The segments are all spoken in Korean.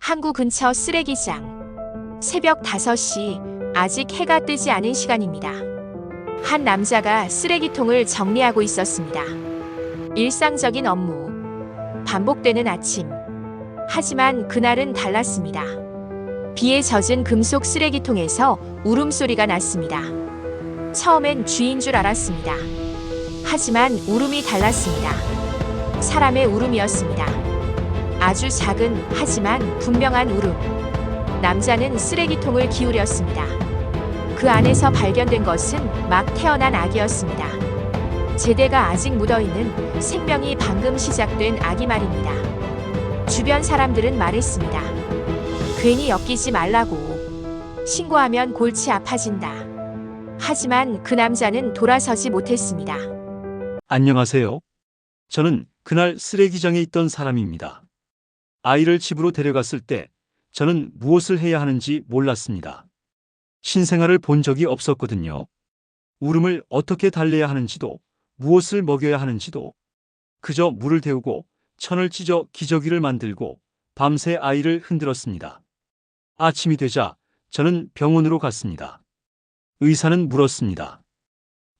항구 근처 쓰레기장. 새벽 5시, 아직 해가 뜨지 않은 시간입니다. 한 남자가 쓰레기통을 정리하고 있었습니다. 일상적인 업무. 반복되는 아침. 하지만 그날은 달랐습니다. 비에 젖은 금속 쓰레기통에서 울음소리가 났습니다. 처음엔 쥐인 줄 알았습니다. 하지만 울음이 달랐습니다. 사람의 울음이었습니다. 아주 작은 하지만 분명한 울음. 남자는 쓰레기통을 기울였습니다. 그 안에서 발견된 것은 막 태어난 아기였습니다. 제대가 아직 묻어있는 생명이 방금 시작된 아기 말입니다. 주변 사람들은 말했습니다. 괜히 엮이지 말라고. 신고하면 골치 아파진다. 하지만 그 남자는 돌아서지 못했습니다. 안녕하세요. 저는 그날 쓰레기장에 있던 사람입니다. 아이를 집으로 데려갔을 때 저는 무엇을 해야 하는지 몰랐습니다. 신생아를 본 적이 없었거든요. 울음을 어떻게 달래야 하는지도, 무엇을 먹여야 하는지도, 그저 물을 데우고 천을 찢어 기저귀를 만들고 밤새 아이를 흔들었습니다. 아침이 되자 저는 병원으로 갔습니다. 의사는 물었습니다.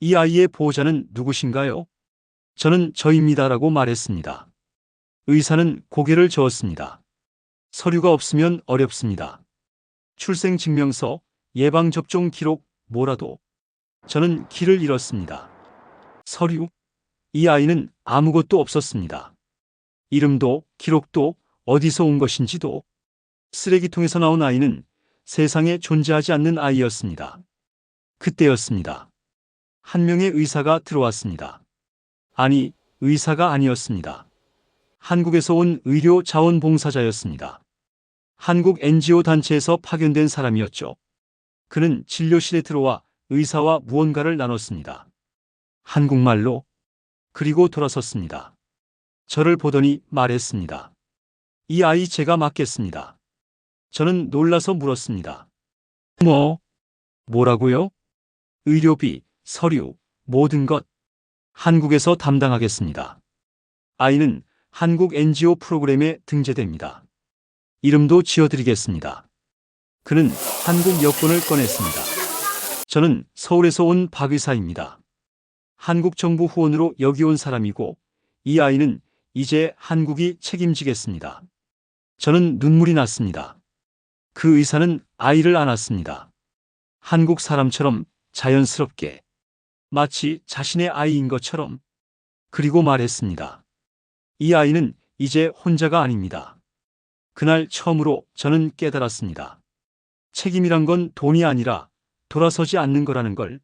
이 아이의 보호자는 누구신가요? 저는 저입니다라고 말했습니다. 의사는 고개를 저었습니다. 서류가 없으면 어렵습니다. 출생증명서, 예방접종 기록, 뭐라도. 저는 길을 잃었습니다. 서류? 이 아이는 아무것도 없었습니다. 이름도, 기록도, 어디서 온 것인지도. 쓰레기통에서 나온 아이는 세상에 존재하지 않는 아이였습니다. 그때였습니다. 한 명의 의사가 들어왔습니다. 아니, 의사가 아니었습니다. 한국에서 온 의료 자원봉사자였습니다. 한국 NGO 단체에서 파견된 사람이었죠. 그는 진료실에 들어와 의사와 무언가를 나눴습니다. 한국말로. 그리고 돌아섰습니다. 저를 보더니 말했습니다. 이 아이 제가 맡겠습니다. 저는 놀라서 물었습니다. 뭐라고요? 의료비, 서류, 모든 것. 한국에서 담당하겠습니다. 아이는 한국 NGO 프로그램에 등재됩니다. 이름도 지어드리겠습니다. 그는 한국 여권을 꺼냈습니다. 저는 서울에서 온 박 의사입니다. 한국 정부 후원으로 여기 온 사람이고 이 아이는 이제 한국이 책임지겠습니다. 저는 눈물이 났습니다. 그 의사는 아이를 안았습니다. 한국 사람처럼 자연스럽게, 마치 자신의 아이인 것처럼. 그리고 말했습니다. 이 아이는 이제 혼자가 아닙니다. 그날 처음으로 저는 깨달았습니다. 책임이란 건 돈이 아니라 돌아서지 않는 거라는 걸.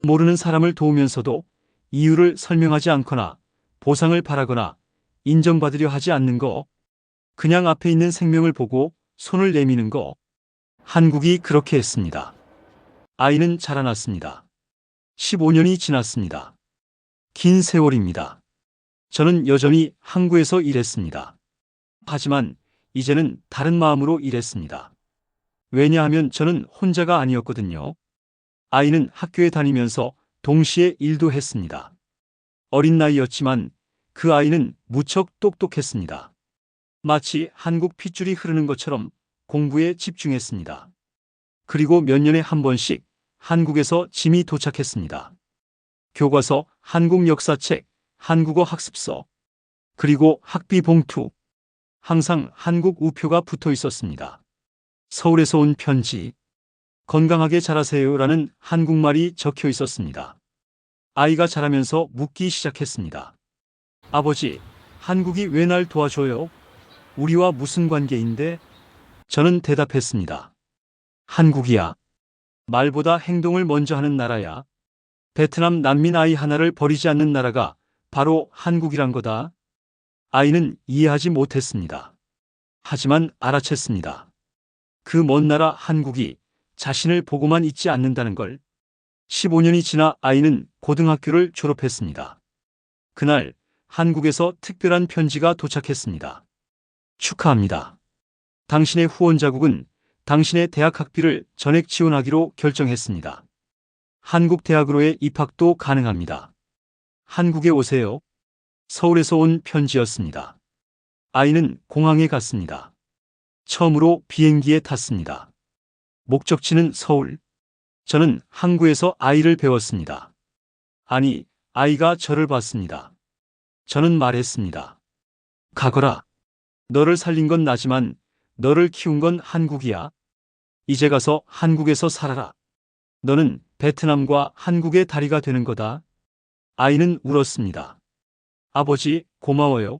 모르는 사람을 도우면서도 이유를 설명하지 않거나 보상을 바라거나 인정받으려 하지 않는 거. 그냥 앞에 있는 생명을 보고 손을 내미는 거. 한국이 그렇게 했습니다. 아이는 자라났습니다. 15년이 지났습니다. 긴 세월입니다. 저는 여전히 항구에서 일했습니다. 하지만 이제는 다른 마음으로 일했습니다. 왜냐하면 저는 혼자가 아니었거든요. 아이는 학교에 다니면서 동시에 일도 했습니다. 어린 나이였지만 그 아이는 무척 똑똑했습니다. 마치 한국 핏줄이 흐르는 것처럼 공부에 집중했습니다. 그리고 몇 년에 한 번씩 한국에서 짐이 도착했습니다. 교과서, 한국 역사책, 한국어 학습서, 그리고 학비 봉투. 항상 한국 우표가 붙어 있었습니다. 서울에서 온 편지. 건강하게 자라세요라는 한국말이 적혀 있었습니다. 아이가 자라면서 묻기 시작했습니다. 아버지, 한국이 왜 날 도와줘요? 우리와 무슨 관계인데? 저는 대답했습니다. 한국이야. 말보다 행동을 먼저 하는 나라야. 베트남 난민 아이 하나를 버리지 않는 나라가 바로 한국이란 거다. 아이는 이해하지 못했습니다. 하지만 알아챘습니다. 그 먼 나라 한국이 자신을 보고만 있지 않는다는 걸. 15년이 지나 아이는 고등학교를 졸업했습니다. 그날 한국에서 특별한 편지가 도착했습니다. 축하합니다. 당신의 후원 자국은 당신의 대학 학비를 전액 지원하기로 결정했습니다. 한국 대학으로의 입학도 가능합니다. 한국에 오세요. 서울에서 온 편지였습니다. 아이는 공항에 갔습니다. 처음으로 비행기에 탔습니다. 목적지는 서울. 저는 항구에서 아이를 배웠습니다. 아니, 아이가 저를 봤습니다. 저는 말했습니다. 가거라. 너를 살린 건 나지만 너를 키운 건 한국이야. 이제 가서 한국에서 살아라. 너는 베트남과 한국의 다리가 되는 거다. 아이는 울었습니다. 아버지, 고마워요.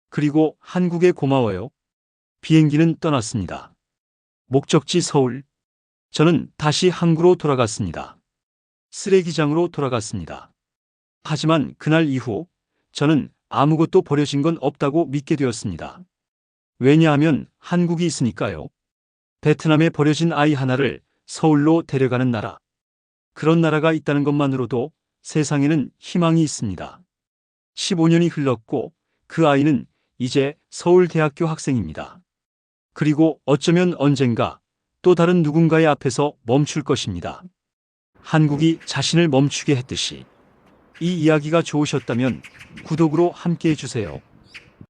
그리고 한국에 고마워요. 비행기는 떠났습니다. 목적지 서울. 저는 다시 항구로 돌아갔습니다. 쓰레기장으로 돌아갔습니다. 하지만 그날 이후 저는 아무것도 버려진 건 없다고 믿게 되었습니다. 왜냐하면 한국이 있으니까요. 베트남에 버려진 아이 하나를 서울로 데려가는 나라. 그런 나라가 있다는 것만으로도 세상에는 희망이 있습니다. 15년이 흘렀고 그 아이는 이제 서울대학교 학생입니다. 그리고 어쩌면 언젠가 또 다른 누군가의 앞에서 멈출 것입니다. 한국이 자신을 멈추게 했듯이. 이 이야기가 좋으셨다면 구독으로 함께 해주세요.